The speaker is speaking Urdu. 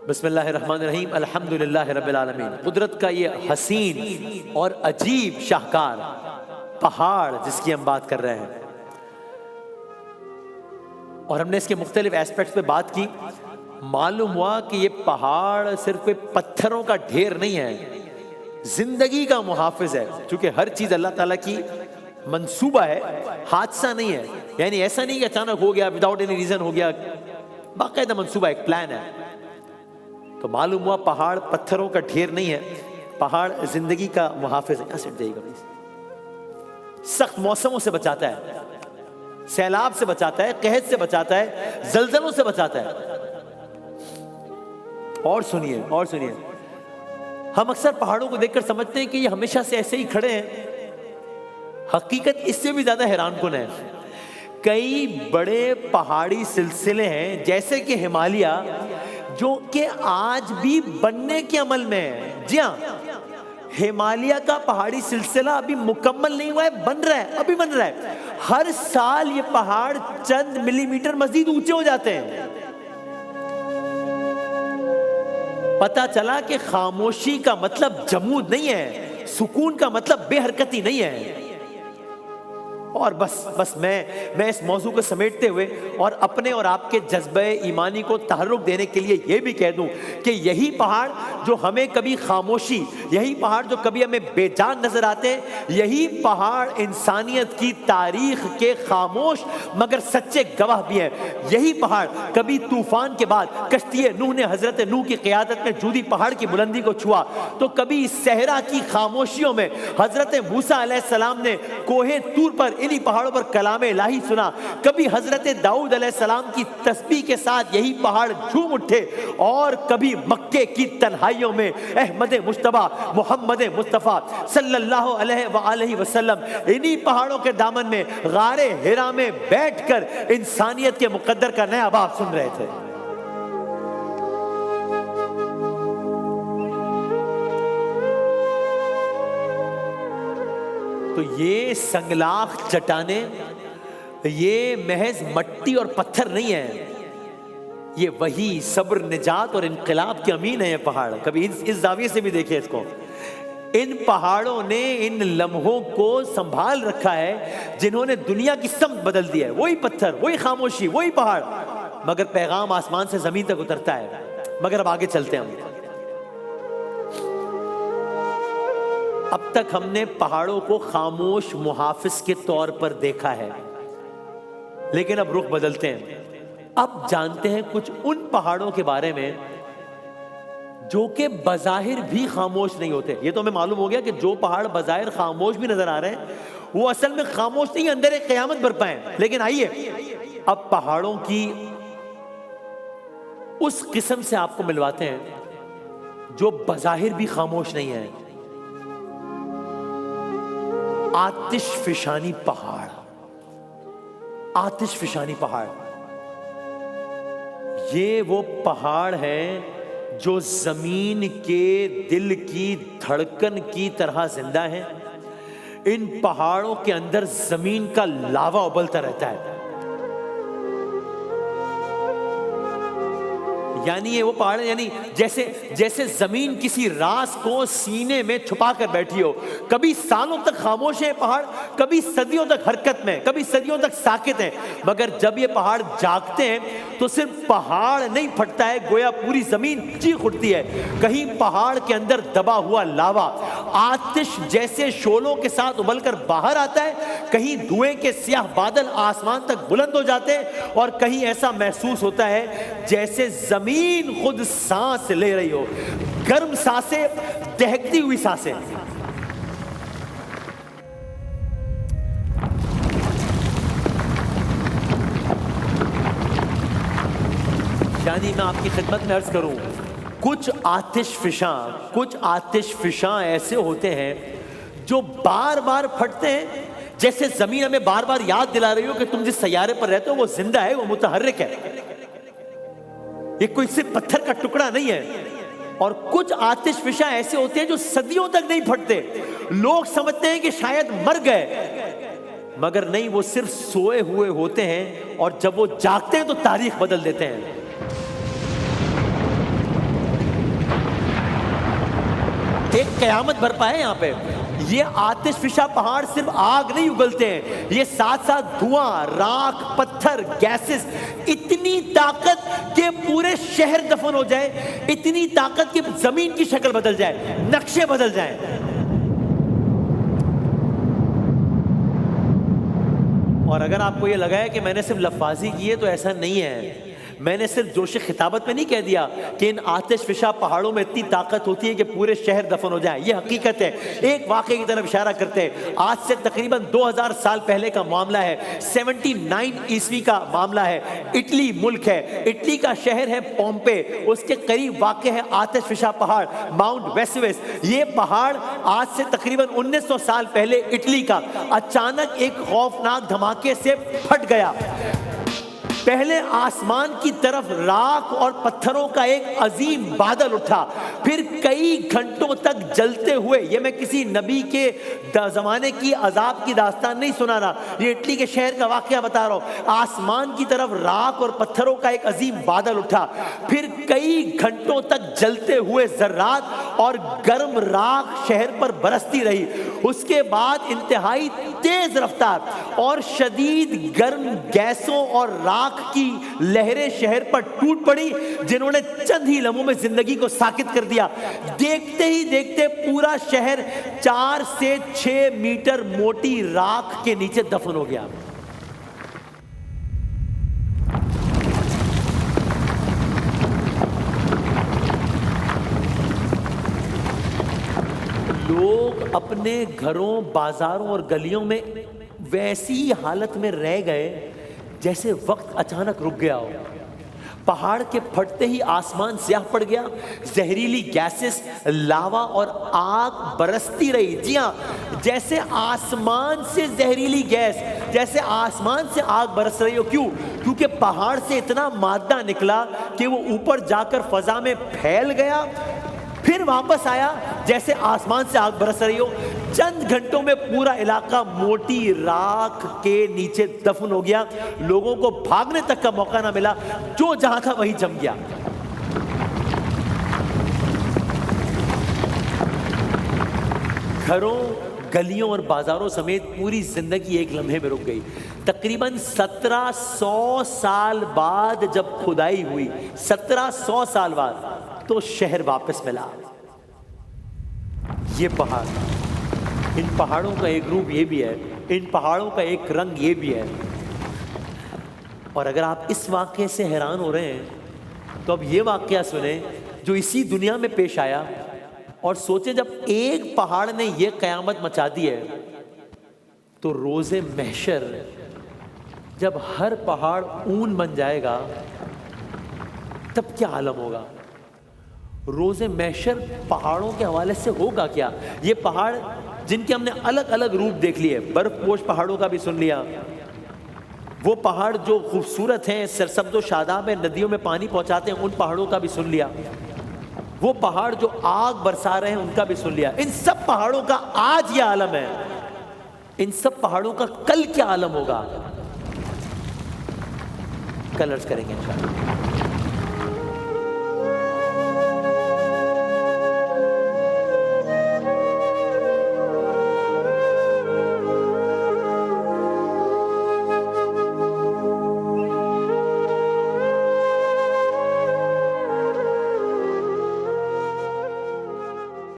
بسم اللہ الرحمن الرحیم، الحمدللہ رب العالمین۔ قدرت کا یہ حسین اور عجیب شاہکار پہاڑ جس کی ہم بات کر رہے ہیں، اور ہم نے اس کے مختلف ایسپیکٹس پہ بات کی، معلوم ہوا کہ یہ پہاڑ صرف کوئی پتھروں کا ڈھیر نہیں ہے، زندگی کا محافظ ہے، چونکہ ہر چیز اللہ تعالیٰ کی منصوبہ ہے، حادثہ نہیں ہے، یعنی ایسا نہیں کہ اچانک ہو گیا، وداؤٹ اینی ریزن ہو گیا، باقاعدہ منصوبہ، ایک پلان ہے۔ تو معلوم ہوا پہاڑ پتھروں کا ڈھیر نہیں ہے، پہاڑ زندگی کا محافظ ہے۔ یہاں سے جائیے گا پلیز۔ سخت موسموں سے بچاتا ہے، سیلاب سے بچاتا ہے، قحط سے بچاتا ہے، زلزلوں سے بچاتا ہے۔ اور سنیے، ہم اکثر پہاڑوں کو دیکھ کر سمجھتے ہیں کہ یہ ہمیشہ سے ایسے ہی کھڑے ہیں، حقیقت اس سے بھی زیادہ حیران کن ہے۔ کئی بڑے پہاڑی سلسلے ہیں جیسے کہ ہمالیہ، جو کہ آج بھی بننے کے عمل میں ہے۔ جی ہاں، ہمالیہ کا پہاڑی سلسلہ ابھی مکمل نہیں ہوا ہے، بن رہا ہے، ابھی بن رہا ہے۔ ہر سال یہ پہاڑ چند ملی میٹر مزید اونچے ہو جاتے ہیں۔ پتا چلا کہ خاموشی کا مطلب جمود نہیں ہے، سکون کا مطلب بے حرکتی نہیں ہے۔ اور بس میں اس موضوع کو سمیٹتے ہوئے اور اپنے اور آپ کے جذبہ ایمانی کو تحرک دینے کے لیے یہ بھی کہہ دوں کہ یہی پہاڑ جو ہمیں کبھی خاموشی، یہی پہاڑ جو کبھی ہمیں بے جان نظر آتے ہیں، یہی پہاڑ انسانیت کی تاریخ کے خاموش مگر سچے گواہ بھی ہیں۔ یہی پہاڑ کبھی طوفان کے بعد کشتی نوح نے حضرت نوح کی قیادت میں جودی پہاڑ کی بلندی کو چھوا، تو کبھی صحرا کی خاموشیوں میں حضرت موسیٰ علیہ السلام نے کوہ طور پر انہی پہاڑوں پر کلام الہی سنا، کبھی حضرت داؤد علیہ السلام کی تسبیح کے ساتھ یہی پہاڑ جھوم اٹھے، اور کبھی مکے کی تنہائیوں میں احمد مجتبیٰ محمد مصطفیٰ صلی اللہ علیہ وآلہ وسلم انہی پہاڑوں کے دامن میں غار حرا میں بیٹھ کر انسانیت کے مقدر کا نیا باب سن رہے تھے۔ تو یہ سنگلاخ چٹانیں، یہ محض مٹی اور پتھر نہیں ہے، یہ وحی، صبر، نجات اور انقلاب کے امین ہے۔ یہ پہاڑ کبھی اس زاویے سے بھی دیکھیں اس کو۔ ان پہاڑوں نے ان لمحوں کو سنبھال رکھا ہے جنہوں نے دنیا کی سمت بدل دی ہے۔ وہی پتھر، وہی خاموشی، وہی پہاڑ، مگر پیغام آسمان سے زمین تک اترتا ہے۔ مگر اب آگے چلتے ہیں ہم۔ اب تک ہم نے پہاڑوں کو خاموش محافظ کے طور پر دیکھا ہے، لیکن اب رخ بدلتے ہیں۔ اب جانتے ہیں کچھ ان پہاڑوں کے بارے میں جو کہ بظاہر بھی خاموش نہیں ہوتے۔ یہ تو ہمیں معلوم ہو گیا کہ جو پہاڑ بظاہر خاموش بھی نظر آ رہے ہیں وہ اصل میں خاموش نہیں، اندر ایک قیامت برپا ہے۔ لیکن آئیے اب پہاڑوں کی اس قسم سے آپ کو ملواتے ہیں جو بظاہر بھی خاموش نہیں ہے۔ آتش فشانی پہاڑ، آتش فشانی پہاڑ، یہ وہ پہاڑ ہے جو زمین کے دل کی دھڑکن کی طرح زندہ ہے۔ ان پہاڑوں کے اندر زمین کا لاوا ابلتا رہتا ہے۔ یعنی یہ وہ پہاڑ ہے، یعنی جیسے زمین کسی راز کو سینے میں چھپا کر بیٹھی ہو۔ کبھی سالوں تک خاموش ہے پہاڑ، کبھی صدیوں تک حرکت میں، کبھی صدیوں تک ساکت ہیں، مگر جب یہ پہاڑ جاگتے ہیں تو صرف پہاڑ نہیں پھٹتا ہے، گویا پوری زمین چیخ اٹھتی ہے۔ کہیں پہاڑ کے اندر دبا ہوا لاوا آتش جیسے شعلوں کے ساتھ ابل کر باہر آتا ہے، کہیں دھوئیں کے سیاہ بادل آسمان تک بلند ہو جاتے ہیں، اور کہیں ایسا محسوس ہوتا ہے جیسے زمین خود سانس لے رہی ہو، گرم سانسیں، دہکتی ہوئی سانسیں۔ یعنی میں آپ کی خدمت میں عرض کروں، کچھ آتش فشاں ایسے ہوتے ہیں جو بار بار پھٹتے ہیں، جیسے زمین ہمیں بار بار یاد دلا رہی ہو کہ تم جس سیارے پر رہتے ہو وہ زندہ ہے، وہ متحرک ہے، یہ کوئی صرف پتھر کا ٹکڑا نہیں ہے۔ اور کچھ آتش فشاں ایسے ہوتے ہیں جو صدیوں تک نہیں پھٹتے، لوگ سمجھتے ہیں کہ شاید مر گئے، مگر نہیں، وہ صرف سوئے ہوئے ہوتے ہیں، اور جب وہ جاگتے ہیں تو تاریخ بدل دیتے ہیں۔ ایک قیامت برپا ہے یہاں پہ. یہ آتش فشاں پہاڑ صرف آگ نہیں اگلتے ہیں, یہ ساتھ ساتھ دھواں, راکھ, پتھر, گیسز, اتنی طاقت کہ پورے شہر دفن ہو جائے, اتنی طاقت کہ زمین کی شکل بدل جائے, نقشے بدل جائیں. اور اگر آپ کو یہ لگا ہے کہ میں نے صرف لفاظی کی ہے تو ایسا نہیں ہے. میں نے صرف جوش خطابت میں نہیں کہہ دیا کہ ان آتش فشاں پہاڑوں میں اتنی طاقت ہوتی ہے کہ پورے شہر دفن ہو جائیں. یہ حقیقت ہے. ایک واقعے کی طرف اشارہ کرتے ہیں. آج سے تقریباً 2000 سال پہلے کا معاملہ ہے. 79 عیسوی کا معاملہ ہے. اٹلی ملک ہے, اٹلی کا شہر ہے پومپے, اس کے قریب واقع ہے آتش فشاں پہاڑ ماؤنٹ ویسوس. یہ پہاڑ آج سے تقریباً 1900 سال پہلے اٹلی کا اچانک ایک خوفناک دھماکے سے پھٹ گیا. پہلے آسمان کی طرف راکھ اور پتھروں کا ایک عظیم بادل اٹھا, پھر کئی گھنٹوں تک جلتے ہوئے, یہ میں کسی نبی کے زمانے کی عذاب کی داستان نہیں سنا رہا, یہ اٹلی کے شہر کا واقعہ بتا رہا ہوں. آسمان کی طرف راکھ اور پتھروں کا ایک عظیم بادل اٹھا, پھر کئی گھنٹوں تک جلتے ہوئے ذرات اور گرم راکھ شہر پر برستی رہی. اس کے بعد انتہائی تیز رفتار اور شدید گرم گیسوں اور راکھ کی لہریں شہر پر ٹوٹ پڑی, جنہوں نے چند ہی لمحوں میں زندگی کو ساکت کر دیا. دیکھتے ہی دیکھتے پورا شہر 4 سے 6 میٹر موٹی راکھ کے نیچے دفن ہو گیا. لوگ اپنے گھروں, بازاروں اور گلیوں میں ویسی حالت میں رہ گئے جیسے وقت اچانک رک گیا ہو. پہاڑ کے پھٹتے ہی آسمان سیاہ پڑ گیا, زہریلی گیسز, لاوا اور آگ برستی رہی. جی ہاں, جیسے آسمان سے زہریلی گیس, جیسے آسمان سے آگ برس رہی ہو. کیوں؟ کیونکہ پہاڑ سے اتنا مادہ نکلا کہ وہ اوپر جا کر فضا میں پھیل گیا, پھر واپس آیا جیسے آسمان سے آگ برس رہی ہو. چند گھنٹوں میں پورا علاقہ موٹی راکھ کے نیچے دفن ہو گیا. لوگوں کو بھاگنے تک کا موقع نہ ملا, جو جہاں تھا وہی جم گیا. گھروں, گلیوں اور بازاروں سمیت پوری زندگی ایک لمحے میں رک گئی. تقریباً 1700 سال بعد جب کھدائی ہوئی, 1700 سال بعد, تو شہر واپس ملا. یہ پہاڑ, ان پہاڑوں کا ایک روپ یہ بھی ہے, ان پہاڑوں کا ایک رنگ یہ بھی ہے. اور اگر آپ اس واقعے سے حیران ہو رہے ہیں تو اب یہ واقعہ سنیں جو اسی دنیا میں پیش آیا, اور سوچیں جب ایک پہاڑ نے یہ قیامت مچا دی ہے تو روز محشر جب ہر پہاڑ اون بن جائے گا تب کیا عالم ہوگا. روز محشر پہاڑوں کے حوالے سے ہوگا کیا. یہ پہاڑ جن کے ہم نے الگ الگ روپ دیکھ لیے, برف پوش پہاڑوں کا بھی سن لیا, وہ پہاڑ جو خوبصورت ہیں, سرسبز و شاداب ہیں, ندیوں میں پانی پہنچاتے ہیں, ان پہاڑوں کا بھی سن لیا, وہ پہاڑ جو آگ برسا رہے ہیں ان کا بھی سن لیا. ان سب پہاڑوں کا آج یہ عالم ہے, ان سب پہاڑوں کا کل کیا عالم ہوگا, کل عرض کریں گے انشاءاللہ.